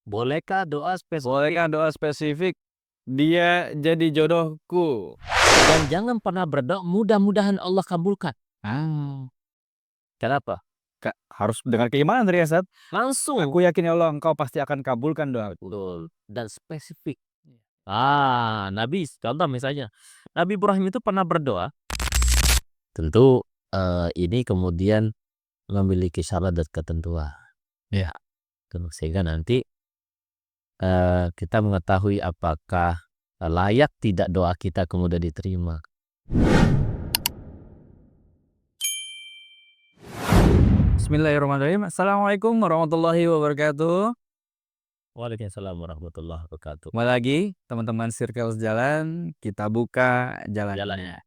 Bolehkah doa spesifik? Bolehkah doa spesifik? Dia jadi jodohku. Dan jangan pernah berdoa mudah-mudahan Allah kabulkan. Ah, Kenapa? Kak, harus dengan keimanan dari Ustaz. Langsung. Aku yakin ya Allah, Engkau pasti akan kabulkan doaku. Betul. Dan spesifik. Nabi, contoh misalnya, Nabi Ibrahim itu pernah berdoa. Tentu ini kemudian memiliki syarat dan ketentuan. Ya. Sehingga nanti kita mengetahui apakah layak tidak doa kita kemudian diterima. Bismillahirrahmanirrahim. Assalamualaikum warahmatullahi wabarakatuh. Waalaikumsalam warahmatullahi wabarakatuh. Kembali lagi teman-teman Circle Sejalan, kita buka jalannya.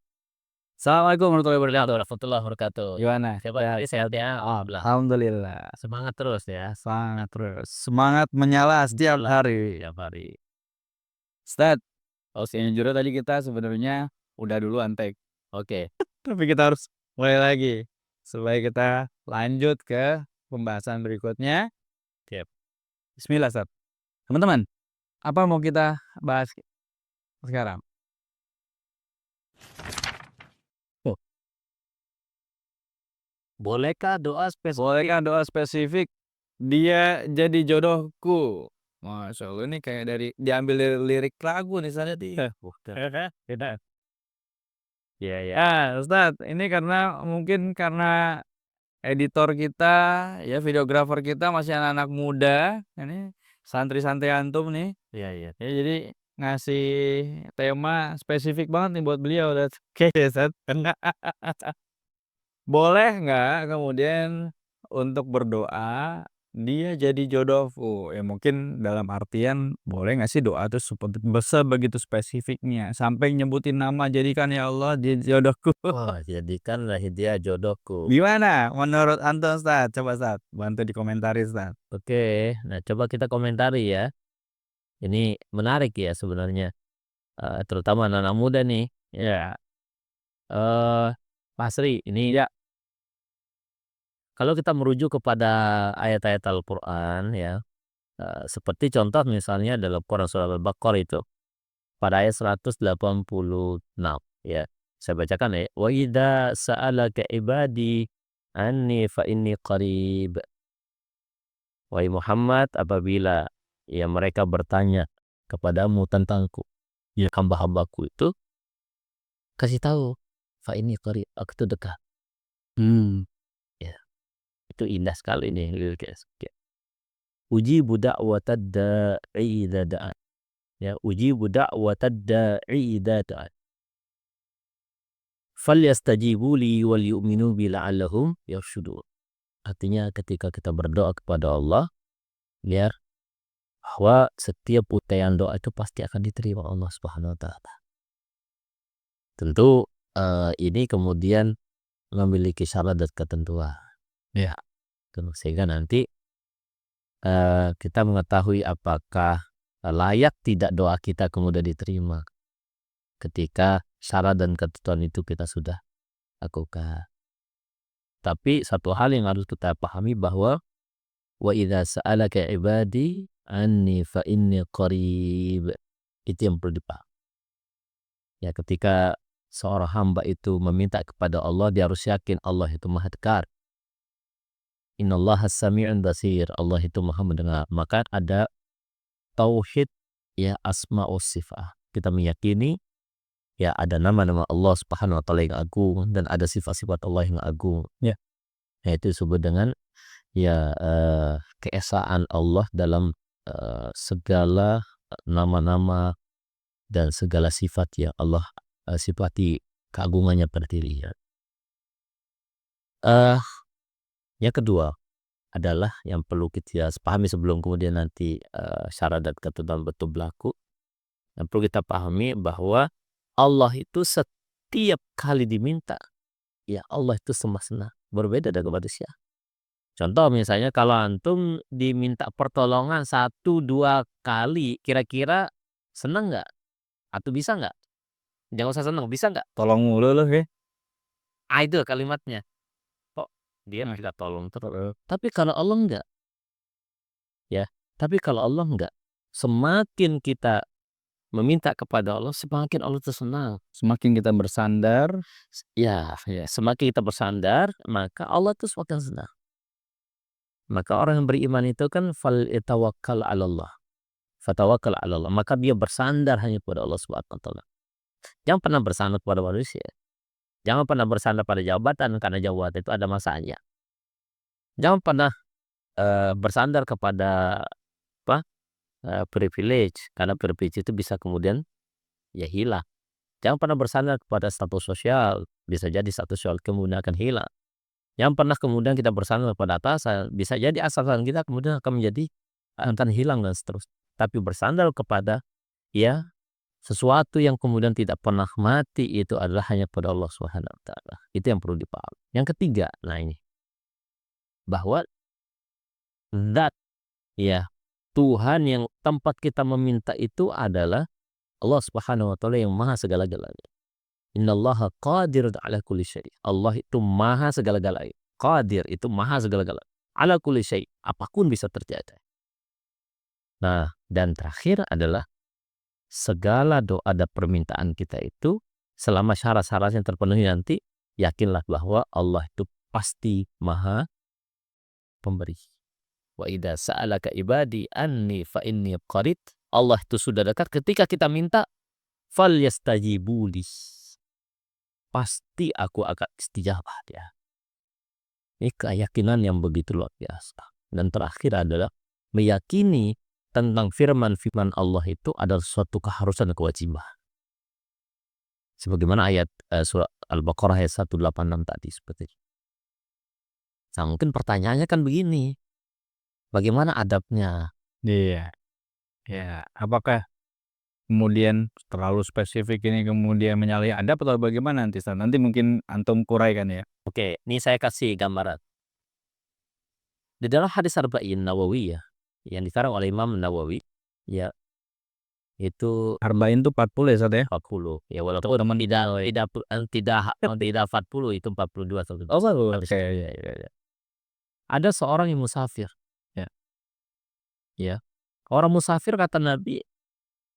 Assalamualaikum Warahmatullahi wabarakatuh. Gimana? Sehat ya? Alhamdulillah. Semangat terus ya. Semangat terus. Semangat menyala setiap hari. Setiap hari. Ustaz, sejujurnya tadi kita sebenarnya udah dulu antek. Oke. Tapi kita harus mulai lagi supaya kita lanjut ke pembahasan berikutnya. Siap. Bismillah, Ustaz. Teman-teman, apa mau kita bahas sekarang? Bolehkah doa spesifik? Bolehkah doa spesifik? Dia jadi jodohku. Masya Allah, ini kayak diambil dari lirik lagu nih Ustaz. Tidak. Ya, ya. Ustaz, ini karena editor kita, ya videografer kita masih anak-anak muda, ini santri-santri antum nih. Iya, iya. Ya jadi ngasih tema spesifik banget nih buat beliau. Oke, Ustaz. Boleh nggak kemudian untuk berdoa, dia jadi jodohku? Ya mungkin dalam artian boleh nggak sih doa itu sebegitu spesifiknya, sampai nyebutin nama, jadikan ya Allah dia jodohku. Wah, jadikanlah dia jodohku. Gimana menurut antum Ustaz? Coba Ustaz, bantu dikomentarin Ustaz. Oke, nah coba kita komentari ya. Ini menarik ya sebenarnya, terutama anak-anak muda nih. Ya. Eh, Pak Sri, ini Ya. kalau kita merujuk kepada ayat-ayat Al-Quran ya, seperti contoh misalnya dalam Quran surah Al-Baqarah itu, pada ayat 186 ya. Saya bacakan ya. Wa idza sa'alaka ibadi anni fa inni qarib. Wahai Muhammad, apabila ya mereka bertanya kepadamu tentangku, ya hamba-hambaku itu, kasih tahu fa inni qarib, aku itu dekat. Ya, itu indah sekali nih liriknya. Ujibu da'watad da'i idza da'an. Ya, ujibu da'watad da'i idza da'an. Falyastajibu li wal yu'minu bi la'allahum yarshudun. Artinya ketika kita berdoa kepada Allah, biar bahwa setiap utaian doa itu pasti akan diterima Allah Subhanahu wa taala. Tentu ini kemudian memiliki syarat dan ketentuan. Ya. Sehingga nanti kita mengetahui apakah layak tidak doa kita kemudian diterima ketika syarat dan ketentuan itu kita sudah lakukan. Tapi satu hal yang harus kita pahami bahwa wa idza sa'alaka ibadi anni fa inni qarib. Itu yang perlu dipahami. Ya, ketika seorang hamba itu meminta kepada Allah, dia harus yakin Allah itu Maha dekat. Innallaha sami'un basir. Allah itu Maha mendengar. Maka ada tauhid ya asma wa sifat. Kita meyakini ya ada nama-nama Allah Subhanahu wa taala yang agung dan ada sifat-sifat Allah yang agung. Ya. Yaitu disebut dengan ya keesaan Allah dalam segala nama-nama dan segala sifat yang Allah sifati keagungannya pada dirinya. Yang kedua adalah yang perlu kita pahami sebelum kemudian nanti syarat dan ketentuan betul berlaku. Yang perlu kita pahami bahwa Allah itu setiap kali diminta, ya Allah itu senang, berbeda dengan manusia. Contoh misalnya kalau antum diminta pertolongan 1-2 kali, kira-kira senang nggak? Atau bisa nggak? Jangan usah senang, bisa nggak? Tolong mulu loh ya. Itu kalimatnya. Kok dia minta tolong terus. Tapi kalau Allah enggak. Ya, Tapi kalau Allah enggak. Semakin kita meminta kepada Allah, semakin Allah itu senang. Semakin kita bersandar, Ya, semakin kita bersandar, maka Allah itu semakin senang. Maka orang yang beriman itu kan falyatawakkal 'ala Allah. Fatawakkal 'ala Allah. Maka dia bersandar hanya kepada Allah Subhanahu wa taala. Jangan pernah bersandar kepada manusia. Jangan pernah bersandar pada jabatan karena jabatan itu ada masanya. Jangan pernah bersandar kepada apa? Privilege, karena privilege itu bisa kemudian ya hilang. Jangan pernah bersandar kepada status sosial, bisa jadi status sosial kemudian akan hilang. Jangan pernah kemudian kita bersandar kepada atasan, bisa jadi atasan kita kemudian akan menjadi akan hilang dan seterusnya. Tapi bersandar kepada ya sesuatu yang kemudian tidak pernah mati itu adalah hanya pada Allah Subhanahu wa taala. Itu yang perlu dipahami. Yang ketiga, nah ini bahwa zat ya Tuhan yang tempat kita meminta itu adalah Allah Subhanahu wa taala yang maha segala-galanya. Innallaha qadirun ala kulli syai'. Allah itu maha segala-galanya. Qadir itu maha segala-galanya. Ala kulli syai', apapun bisa terjadi. Nah, dan terakhir adalah segala doa dan permintaan kita itu selama syarat-syaratnya terpenuhi nanti, yakinlah bahwa Allah itu pasti maha pemberi. Wa idza sa'alaka ibadi anni fa inni qarib. Allah itu sudah dekat ketika kita minta falyastajibu li. Pasti aku akan istijabah ya. Ini keyakinan yang begitu luar biasa. Dan terakhir adalah meyakini tentang firman-firman Allah itu adalah suatu keharusan dan kewajiban. Sebagaimana ayat surah Al-Baqarah ayat 186 tadi seperti itu. Nah, mungkin pertanyaannya kan begini. Bagaimana adabnya? iya, ya. Apakah kemudian terlalu spesifik ini kemudian menyalahi adab atau bagaimana nanti, Ustaz? Nanti mungkin antum kuraikan ya. Oke, ini saya kasih gambaran. Di dalam hadis Arba'in Nawawiyah yang dikarang oleh Imam Nawawi, ya itu Arba'in tuh 40 ya, Ustaz ya? 40. Ya walaupun tidak 40 itu 42 atau Oh, habis oke, itu. ya, ya, ya. Ada seorang yang musafir. Ya. Ya. Orang musafir kata Nabi,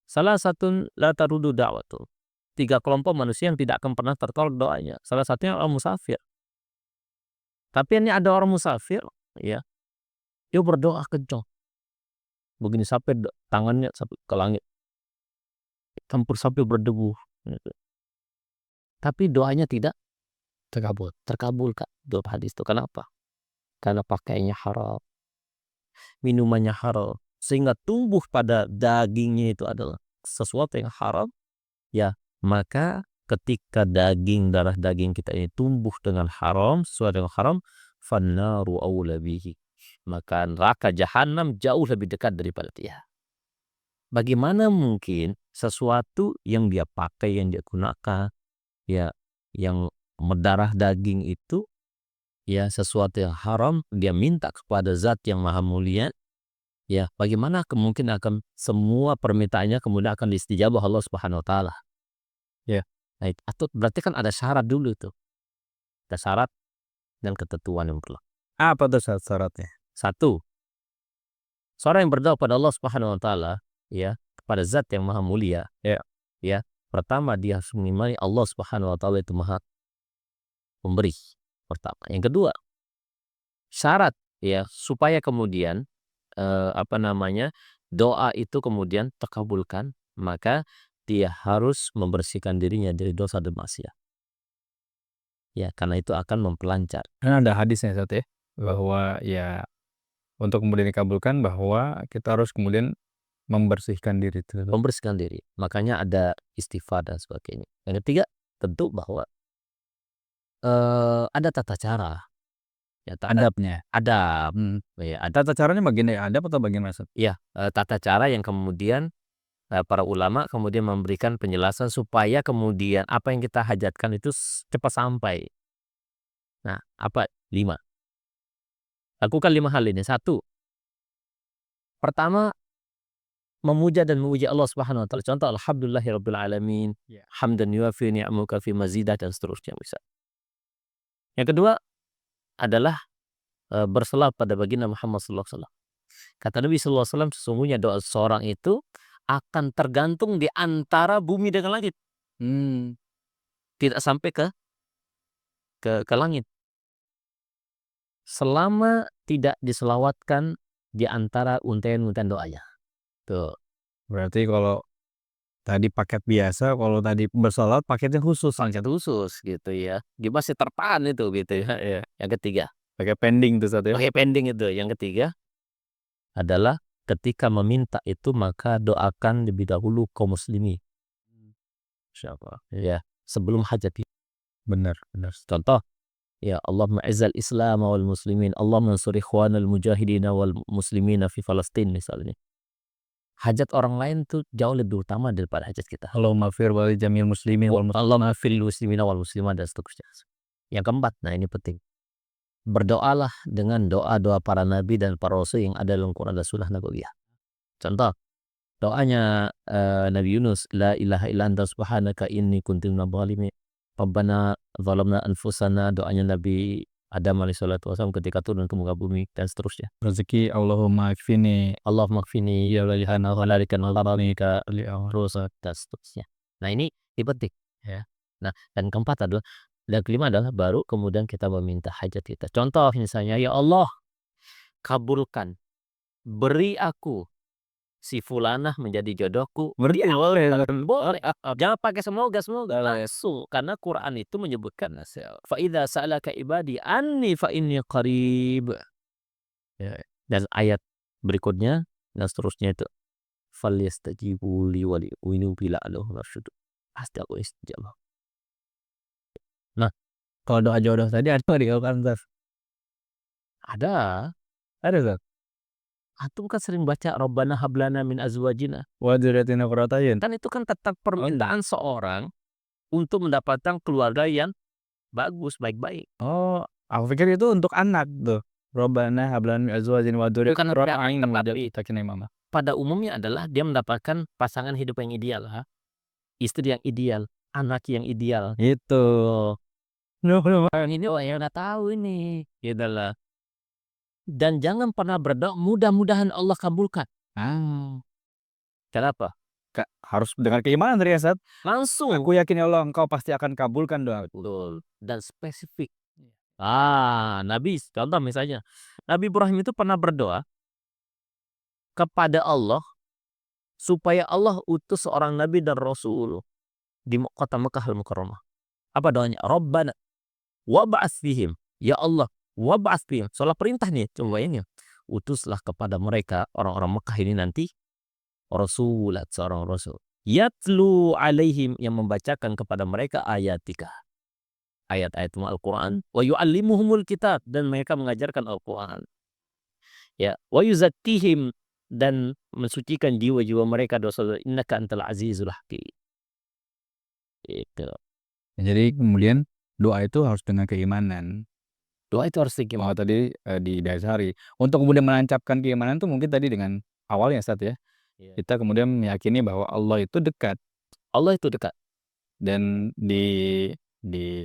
salah satu la tarudu da'watu. 3 kelompok manusia yang tidak akan pernah tertolak doanya. Salah satunya orang musafir. Tapi ini ada orang musafir, ya. Dia berdoa kencang. Begini sampai tangannya sampai ke langit. Campur sampai berdebu. Gitu. Tapi doanya tidak terkabul. Terkabul Kak. Dalam hadis itu. Kenapa? Karena pakainya haram. Minumannya haram. Sehingga tumbuh pada dagingnya itu adalah sesuatu yang haram. Ya, maka ketika darah daging kita ini tumbuh dengan haram, sesuai dengan haram, fannaru aula bihi. Maka neraka jahanam jauh lebih dekat daripada dia. Bagaimana mungkin sesuatu yang dia pakai, yang dia gunakan, ya, yang mendarah daging itu, ya sesuatu yang haram, dia minta kepada zat yang maha mulia, ya bagaimana kemungkinan akan semua permintaannya kemudian akan diistijabah Allah Subhanahu wa taala. Ya. Nah, atau berarti kan ada syarat dulu tuh. Ada syarat dan ketentuan yang berlaku. Apa tuh syaratnya? Satu, seorang yang berdoa pada Allah Subhanahu wa taala, ya, kepada zat yang maha mulia, Ya. ya, pertama dia harus mengimani Allah Subhanahu wa taala itu maha pemberi. Pertama. Yang kedua, syarat ya supaya kemudian doa itu kemudian terkabulkan, maka dia harus membersihkan dirinya dari dosa dan maksiat. Ya, karena itu akan memperlancar. Kan ada hadisnya, Ustaz ya, bahwa ya untuk kemudian dikabulkan bahwa kita harus kemudian membersihkan diri itu. Membersihkan diri. Makanya ada istighfar dan sebagainya. Yang ketiga, tentu bahwa ada tata cara. Ya, Adabnya. adab. Ya, Tata caranya bagian dari adab atau bagian Mas? ya, tata cara yang kemudian para ulama kemudian memberikan penjelasan supaya kemudian apa yang kita hajatkan itu cepat sampai. Nah, apa? 5. Lakukan 5 hal ini. 1, pertama, memuja dan memuji Allah Subhanahu wa taala. Contoh alhamdulillahirabbil alamin, Ya. hamdan yuwafi ni'amahu fi mazidah dan seterusnya bisa. Yang kedua adalah berselawat pada baginda Muhammad sallallahu alaihi wasallam. Kata Nabi SAW, sesungguhnya doa seseorang itu akan tergantung di antara bumi dengan langit. Tidak sampai ke langit. Selama tidak diselawatkan di antara untayan-untayan doanya. Tuh. Berarti kalau tadi paket biasa, kalau tadi bersolawat paketnya khusus. Paket khusus gitu ya. Dia masih tertahan itu gitu ya. Iya. Yang ketiga. Pakai pending tuh satu ya. Pakai pending itu. Yang ketiga adalah ketika meminta itu maka doakan lebih dahulu kaum muslimin. Siapa? Ya, sebelum hajat. Benar. Contoh, ya Allahumma izzal Islam wal muslimin, Allahumma ansur ikhwanal mujahidin wal muslimina fi Palestin misalnya. Hajat orang lain tuh jauh lebih utama daripada hajat kita. Allahumma fir wali jamil muslimin wal muslimin. Allahumma fil muslimina wal muslimat dan seterusnya. Yang keempat, nah ini penting. Berdoalah dengan doa-doa para nabi dan para rasul yang ada dalam Quran dan Sunnah Nabawiyah. Contoh, doanya Nabi Yunus, la ilaha illa anta subhanaka inni kuntu minadh dhalimin. Rabbana zalamna anfusana, doanya Nabi Adam alaihissalatu wassalam ketika turun ke muka bumi dan seterusnya. Rezeki Allahumma kfini Allahumma kfini ya walihana walarikan walarika rusak dan seterusnya. Nah ini penting ya. Nah dan keempat adalah, dan kelima adalah baru kemudian kita meminta hajat kita. Contoh misalnya, ya Allah kabulkan, beri aku si fulanah menjadi jodohku. Berarti boleh. Boleh. Jangan pakai semoga langsung, karena Quran itu menyebutkan fa idza sa'alaka ibadi anni fa inni qarib. Ya. Dan ayat berikutnya dan seterusnya itu falyastajibu li wa li'minu bila alahum arsyud. Pasti aku istijabah. Nah, Kalau doa jodoh tadi ada di Al-Quran, Ustaz? ada. Ada, Ustaz? Antum kan sering baca Rabbana hablana min azwajina. Wa dzurriyyatina qurrata a'yun. Kan itu kan tentang permintaan seorang untuk mendapatkan keluarga yang bagus, baik-baik. Oh, aku pikir itu untuk anak tuh. Rabbana hab lana min azwajina wa dzurriyyatina qurrata a'yun waj'alna imama. Pada umumnya adalah dia mendapatkan pasangan hidup yang ideal, istri yang ideal, anak yang ideal. Itu. Ini yang udah tahu ini, gitu lah. Dan jangan pernah berdoa mudah-mudahan Allah kabulkan. Kenapa? Harus dengan keimanan tadi ya, Ustaz. Langsung. Aku yakin ya Allah, Engkau pasti akan kabulkan doa. Betul. Dan spesifik. Nabi, contoh misalnya, Nabi Ibrahim itu pernah berdoa kepada Allah supaya Allah utus seorang nabi dan rasul di kota Mekah al-Mukarramah. Apa doanya? Rabbana wab'ats fihim. Ya Allah, wab'ats fihim. Soal perintah nih, coba ini. Utuslah kepada mereka orang-orang Mekah ini nanti rasulat, seorang rasul. Yatlu alaihim, yang membacakan kepada mereka ayatika, ayat-ayat Al-Quran, wa yu'allimuhumul kitab, dan mereka mengajarkan Al-Quran. Ya, wa yuzakkihim, dan mensucikan jiwa-jiwa mereka dosa. Innaka antal azizul hakim. Itu. Jadi kemudian doa itu harus dengan keimanan. Doa itu harus Mau tadi didasari. Untuk kemudian menancapkan keimanan itu mungkin tadi dengan awalnya, Ustaz ya. Kita kemudian meyakini bahwa Allah itu dekat. Allah itu dekat. Dan di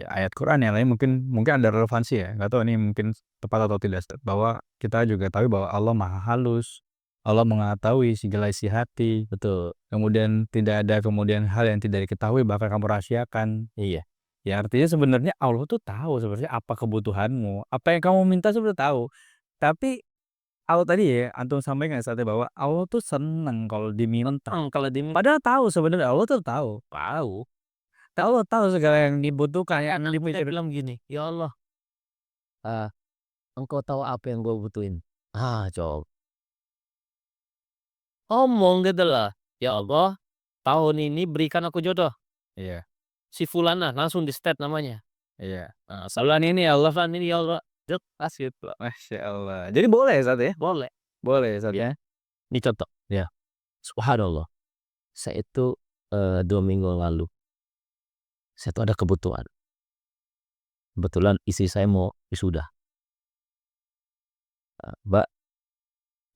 ayat Quran yang lain mungkin ada relevansi ya. Nggak tahu ini mungkin tepat atau tidak, Ustaz. Bahwa kita juga tahu bahwa Allah maha halus. Allah mengetahui segala isi hati. Betul. Kemudian tidak ada kemudian hal yang tidak diketahui bahkan kamu rahasiakan. Iya. Ya artinya sebenarnya Allah tuh tahu sebenarnya apa kebutuhanmu, apa yang kamu minta sebenarnya tahu. Tapi Allah tadi ya antum sampaikan saatnya bahwa Allah tuh senang kalau diminta. Kalau Padahal tahu sebenarnya Allah tuh tahu. tahu. Allah tahu segala yang dibutuhkan. Ya Anak saya bilang gini, ya Allah, Engkau tahu apa yang gue butuhin. Coba. Omong gitu lah. Ya Allah, tahun ini berikan aku jodoh. Iya. Si fulana, langsung di state namanya. Iya. Bulan ini ya Allah, bulan ini ya Allah. Pas gitu. Masya Allah. Jadi boleh Ustaz ya? Boleh. Boleh Ustaz ya. Ini contoh. Ya. Subhanallah. Saya itu 2 minggu lalu, saya tuh ada kebutuhan. Kebetulan istri saya mau wisuda. Mbak,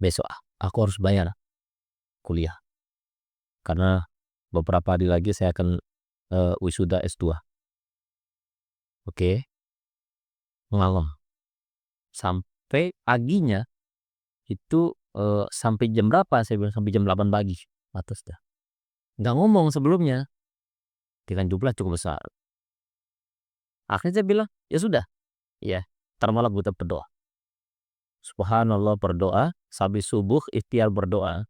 besok aku harus bayar kuliah. Karena beberapa hari lagi saya akan wisuda S2. Oke. Malam. Sampai paginya itu "Sampai jam berapa?" Saya bilang, "Sampai jam 8 pagi." Atas dah. Nggak ngomong sebelumnya, dengan jumlah cukup besar. Akhirnya saya bilang, "Ya sudah, ya, entar malam kita berdoa." Subhanallah berdoa, sampai subuh ikhtiar berdoa.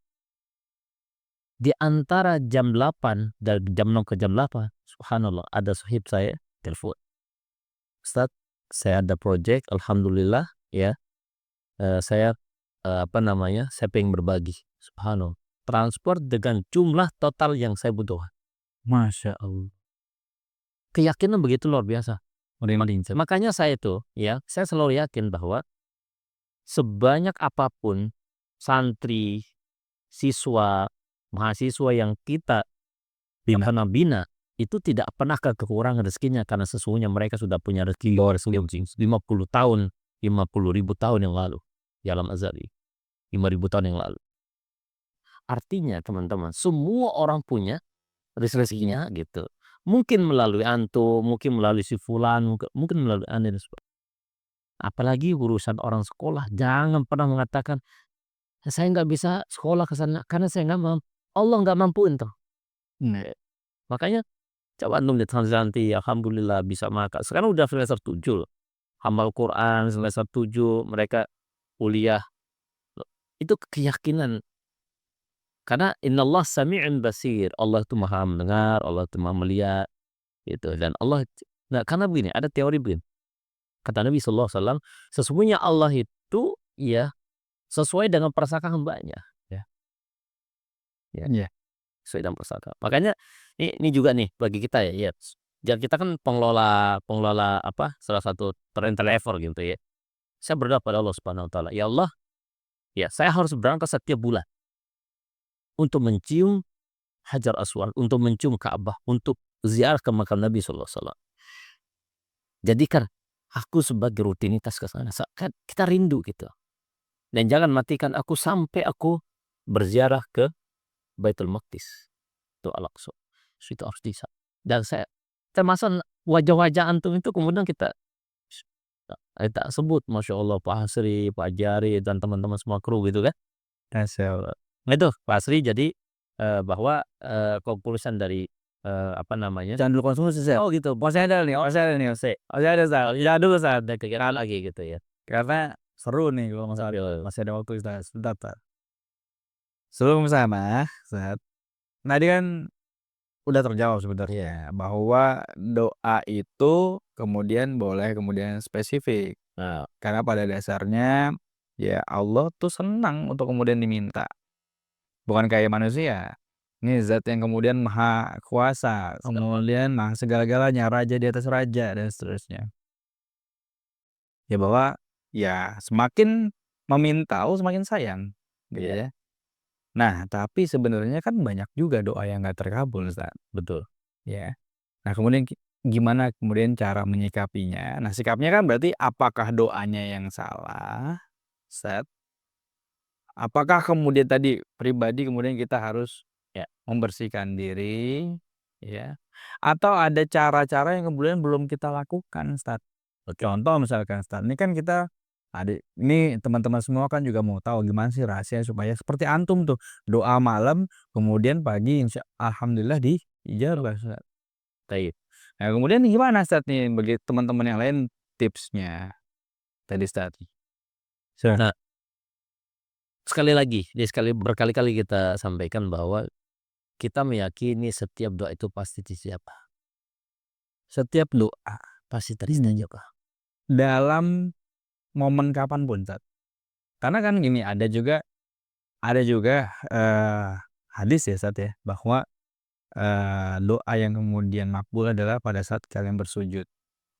Di antara jam 8 dari jam 6 ke jam 8, subhanallah ada sahib saya telepon, "Ustaz, saya ada project alhamdulillah ya, saya, saya pengen berbagi." Subhanallah, transport dengan jumlah total yang saya butuhkan. Masya Allah. Keyakinan begitu luar biasa. Makanya saya itu ya, saya selalu yakin bahwa sebanyak apapun santri, siswa, mahasiswa yang kita bina, itu tidak pernah kekurangan rezekinya karena sesungguhnya mereka sudah punya rezeki 50 tahun, 50.000 tahun yang lalu di alam azali, 5.000 tahun yang lalu. Artinya teman-teman, semua orang punya rezekinya gitu. Mungkin melalui antum, mungkin melalui si fulan, mungkin melalui ane dan sebagainya. Apalagi urusan orang sekolah, jangan pernah mengatakan, "Saya nggak bisa sekolah ke sana karena saya nggak mampu." Allah nggak mampuin toh. Nah, Makanya coba antum lihat santri, alhamdulillah bisa makan. Sekarang udah semester 7 loh. Hafal Quran semester 7, mereka kuliah. Itu keyakinan. Karena innallah sami'un basir. Allah itu Maha mendengar, Allah itu Maha melihat gitu. Dan Allah, nah, karena begini, ada teori begini. Kata Nabi sallallahu alaihi wasallam, sesungguhnya Allah itu ya sesuai dengan prasangka hambanya, ya. Ya, iya. sesuai dengan prasangka. Makanya ini juga nih bagi kita ya, ya. Dan kita kan pengelola pengelola apa, salah satu travel gitu ya. Saya berdoa pada Allah Subhanahu wa taala, "Ya Allah, ya saya harus berangkat setiap bulan untuk mencium Hajar Aswad, untuk mencium Ka'bah, untuk ziarah ke makam Nabi sallallahu alaihi wasallam. Jadikan aku sebagai rutinitas ke sana." Kan kita rindu gitu. Dan jangan matikan aku sampai aku berziarah ke Baitul Maqdis, itu Al-Aqsa. Itu harus dan saya termasuk wajah-wajah antum itu kemudian kita sebut, Masya Allah, Pak Hasri, Pak Jari, dan teman-teman semua kru gitu kan. Masya Allah. Nah itu Pak Hasri jadi bahwa konklusion dari apa namanya? Jangan dulu konsumsi, Ustaz. Oh gitu. Masih ada nih, Ustaz. Masih ada, Ustaz. Ya dulu saat ada kegiatan lagi gitu ya. Karena seru nih kalau Mas Sambil masih ada waktu, Ustaz. Sebentar, Ustaz. Sebelum ke sana, Ustaz, tadi kan udah terjawab sebenarnya bahwa doa itu kemudian boleh kemudian spesifik. nah, Karena pada dasarnya ya Allah tuh senang untuk kemudian diminta. Bukan kayak manusia. Ini zat yang kemudian maha kuasa, kemudian maha segala-galanya, raja di atas raja dan seterusnya. Ya bahwa ya semakin meminta Allah semakin sayang, gitu iya, ya. Nah, tapi sebenarnya kan banyak juga doa yang nggak terkabul, Ustaz, betul. ya. Nah, kemudian gimana kemudian cara menyikapinya? Nah, sikapnya kan berarti apakah doanya yang salah, Ustaz? Apakah kemudian tadi pribadi kemudian kita harus Ya, membersihkan diri, ya, atau ada cara-cara yang kemudian belum kita lakukan, Ustaz? oke. Contoh misalkan, Ustaz, ini kan kita ini teman-teman semua kan juga mau tahu gimana sih rahasia supaya seperti antum tuh, doa malam kemudian pagi alhamdulillah diijabah, Ustaz. Baik. Nah, kemudian gimana, Ustaz, nih bagi teman-teman yang lain tipsnya tadi, Ustaz? Nah, sekali lagi, berkali-kali kita sampaikan bahwa kita meyakini setiap doa itu pasti dijabah. Setiap doa pasti teristajabah. Dalam momen kapan pun, Ustaz. Karena kan gini, ada juga, hadis ya, Ustaz, ya, bahwa, doa yang kemudian makbul adalah pada saat kalian bersujud,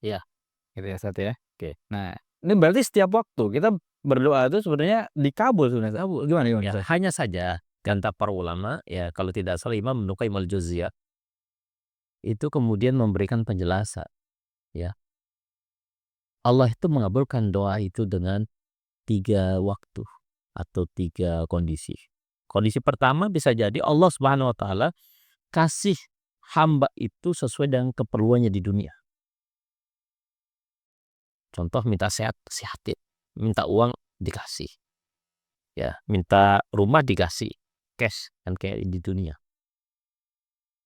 Ya, gitu ya, Ustaz, ya. oke. Nah, ini berarti setiap waktu kita berdoa itu sebenarnya dikabul sebenarnya, Ustaz. Gimana gimana, Ya, Ustaz? hanya saja kata para ulama ya kalau tidak salah Imam Ibnu Qayyim al-Jauziyah itu kemudian memberikan penjelasan ya. Allah itu mengabulkan doa itu dengan 3 waktu atau 3 kondisi. Kondisi pertama bisa jadi Allah Subhanahu wa taala kasih hamba itu sesuai dengan keperluannya di dunia. Contoh minta sehat, sehatin, minta uang dikasih, Ya, minta rumah dikasih cash kan kayak di dunia.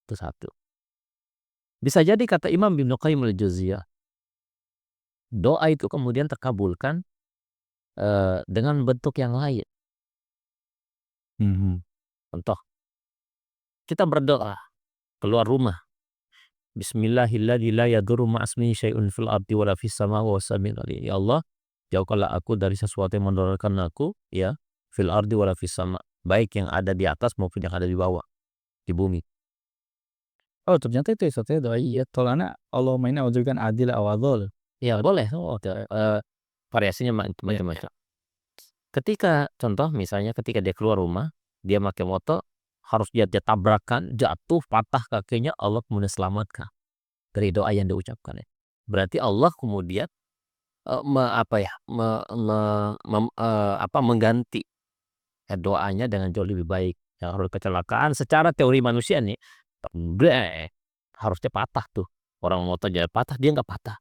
Itu satu. Bisa jadi kata Imam Ibnu Qayyim al-Jauziyah, doa itu kemudian terkabulkan dengan bentuk yang lain. Contoh, kita berdoa keluar rumah. Bismillahilladzi la yadurru ma'asmihi syai'un fil ardi wala fis samaa'i wa sami'ul alim. Ya Allah, jauhkanlah aku dari sesuatu yang mendonorkan aku, ya, fil ardi wala fis sama', baik yang ada di atas maupun yang ada di bawah, di bumi. Oh, ternyata itu ya doa iya tolana Allahumma inni a'udzubika an adila aw adhal. Ya boleh, variasinya macam-macam. Ketika contoh misalnya ketika dia keluar rumah, dia pakai motor, harus dia tabrakan, jatuh, patah kakinya, Allah kemudian selamatkan dari doa yang diucapkan ya. Berarti Allah kemudian mengganti doanya dengan jauh lebih baik. Yang harus kecelakaan secara teori manusia nih, harusnya patah tuh. Orang motor jadi patah, dia nggak patah.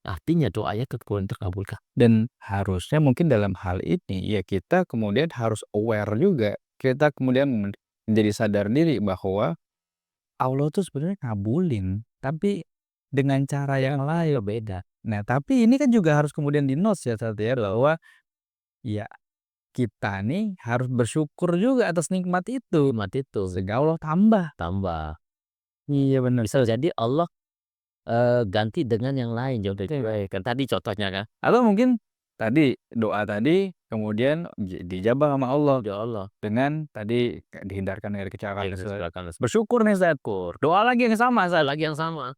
Artinya doanya kemudian terkabulkan. Dan harusnya mungkin dalam hal ini ya kita kemudian harus aware juga. Kita kemudian menjadi sadar diri bahwa Allah tuh sebenarnya ngabulin, tapi dengan cara yang lain. Beda. Nah, tapi ini kan juga harus kemudian di-notes ya bahwa ya kita nih harus bersyukur juga atas nikmat itu. Nikmat itu Sehingga Allah tambah. Iya benar. bisa jadi Allah ganti dengan yang lain jauh lebih baik. Kan tadi contohnya kan. Atau mungkin tadi doa tadi kemudian dijabah sama Allah Ya Allah. dengan tadi dihindarkan dari kecelakaan. Silakan. Bersyukur nih Ustaz. Doa lagi yang sama Ustaz. Lagi yang sama.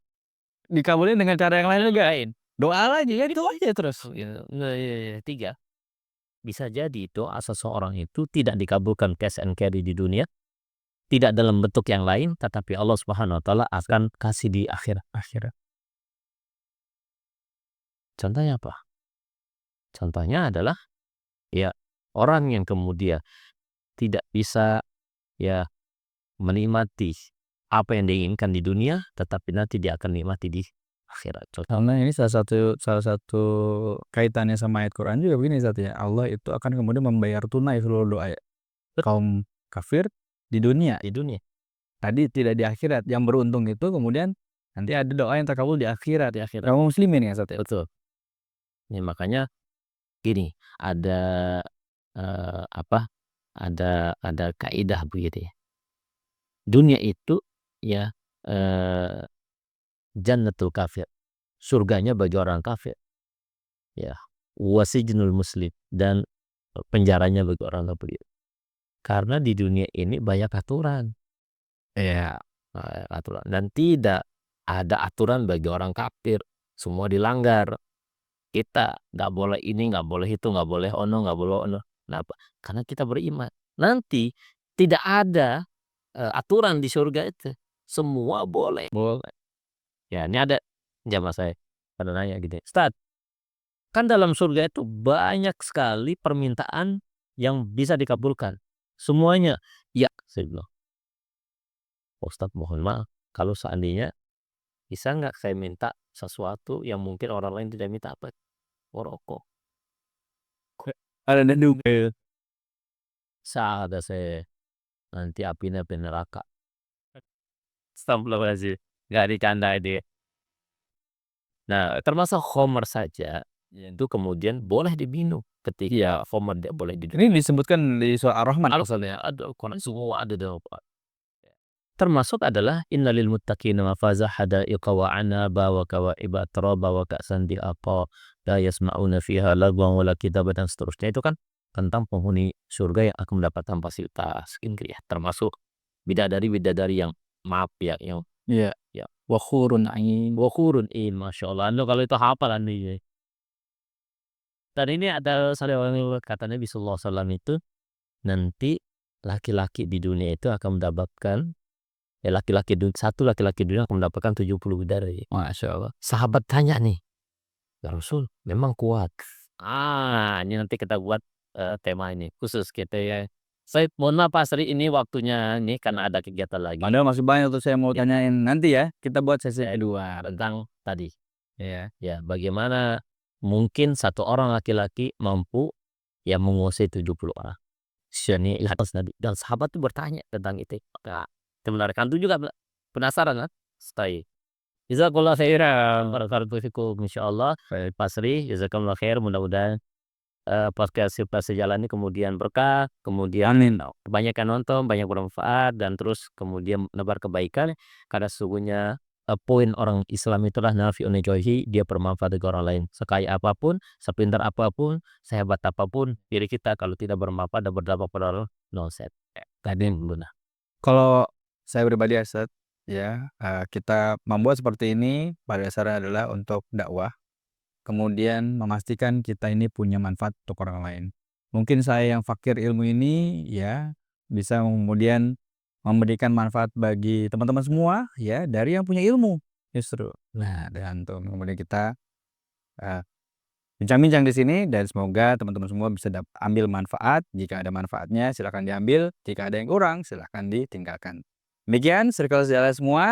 Dikabulin dengan cara yang lain juga. Doa lagi ya itu aja terus. Nah, iya, 3. Bisa jadi doa seseorang itu tidak dikabulkan cash and carry di dunia, tidak dalam bentuk yang lain, tetapi Allah Subhanahu wa taala akan kasih di akhirat. Contohnya apa? Contohnya adalah ya orang yang kemudian tidak bisa ya menikmati apa yang diinginkan di dunia, tetapi nanti dia akan nikmati di akhirat. Karena ini salah satu kaitannya sama ayat Quran juga begini Ustaz ya. Allah itu akan kemudian membayar tunai seluruh doa kaum kafir di dunia. Tadi tidak di akhirat. Yang beruntung itu kemudian nanti ada doa yang terkabul di akhirat. Kaum muslimin ya Ustaz ya. Betul. Ya, makanya gini, ada ada kaidah begitu ya. Dunia itu ya jannatul kafir. Surganya bagi orang kafir. Ya, wasijnul muslim, dan penjaranya bagi orang kafir. Karena di dunia ini banyak aturan. Ya, aturan, dan tidak ada aturan bagi orang kafir. Semua dilanggar. Kita nggak boleh ini, nggak boleh itu, nggak boleh ono, nggak boleh ono. Kenapa? Karena kita beriman. Nanti tidak ada aturan di surga itu. Semua boleh. Ya, ini ada jamaah saya pada nanya gitu, Ustaz, kan dalam surga itu banyak sekali permintaan yang bisa dikabulkan. Semuanya. Ya, saya bilang, Ustaz mohon maaf, kalau seandainya bisa nggak saya minta sesuatu yang mungkin orang lain tidak minta, apa? Rokok. Ada dandung. Ada saya nanti apinya api neraka. Astagfirullahaladzim. Nggak dicanda dia. Nah, termasuk khomer saja itu kemudian boleh diminum. Ketika khomer dia boleh diminum. Ini disebutkan di surah Ar-Rahman. Alasannya ada, semua ada dalam. Termasuk adalah innalil muttaqina mafaza hadaiqa wa anaba wa kawaiba atraba wa ka'san diaqa la yasma'una fiha lagwan wala kitaban, dan seterusnya. Itu kan tentang penghuni surga yang akan mendapatkan fasilitas ya, termasuk bidadari yang maaf ya, yang ya wa khurun ain. Masya Allah. Kalau itu hafal nih. Dan ini ada kata Nabi sallallahu alaihi wasallam itu, nanti laki-laki di dunia itu akan mendapatkan laki-laki dunia akan mendapatkan 70 bidadari. Masya Allah. Sahabat tanya nih, ya Rasul, memang kuat? Ini nanti kita buat tema ini khusus kita ya. Saya mohon maaf Pak Sri, ini waktunya nih karena ada kegiatan lagi. Padahal masih banyak tuh saya mau tanyain. Nanti ya kita buat sesi kedua tentang tadi. Ya, Bagaimana mungkin satu orang laki-laki mampu menguasai 70 orang. syani atas Nabi dan sahabat tuh bertanya tentang itu. Nah, itu menarik. Antum juga penasaran kan? Stay. Jazakallah khairan, barakallahu fikum insyaallah. Pak Sri, jazakallah khair, mudah-mudahan podcast Kita Sejalan ini kemudian berkah, kemudian Amin. kebanyakan nonton, banyak bermanfaat, dan terus kemudian menebar kebaikan, karena sesungguhnya poin orang Islam itulah nafi'un najwahi, dia bermanfaat bagi orang lain. Sekaya apapun, sepintar apapun, sehebat apapun diri kita, kalau tidak bermanfaat dan berdampak pada orang, no set. Tadi benar. Kalau saya pribadi Ustaz, ya, kita membuat seperti ini pada dasarnya adalah untuk dakwah, kemudian memastikan kita ini punya manfaat untuk orang lain. Mungkin saya yang fakir ilmu ini, ya, bisa kemudian memberikan manfaat bagi teman-teman semua, ya, dari yang punya ilmu, justru. Nah, dan kemudian kita, eee, bincang-bincang di sini dan semoga teman-teman semua bisa ambil manfaat. Jika ada manfaatnya silakan diambil, jika ada yang kurang silakan ditinggalkan. Demikian Circle Sejalan semua,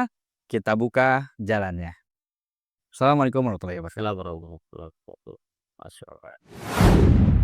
kita buka jalannya. Assalamualaikum warahmatullahi wabarakatuh. Assalamualaikum warahmatullahi wabarakatuh. Masya Allah.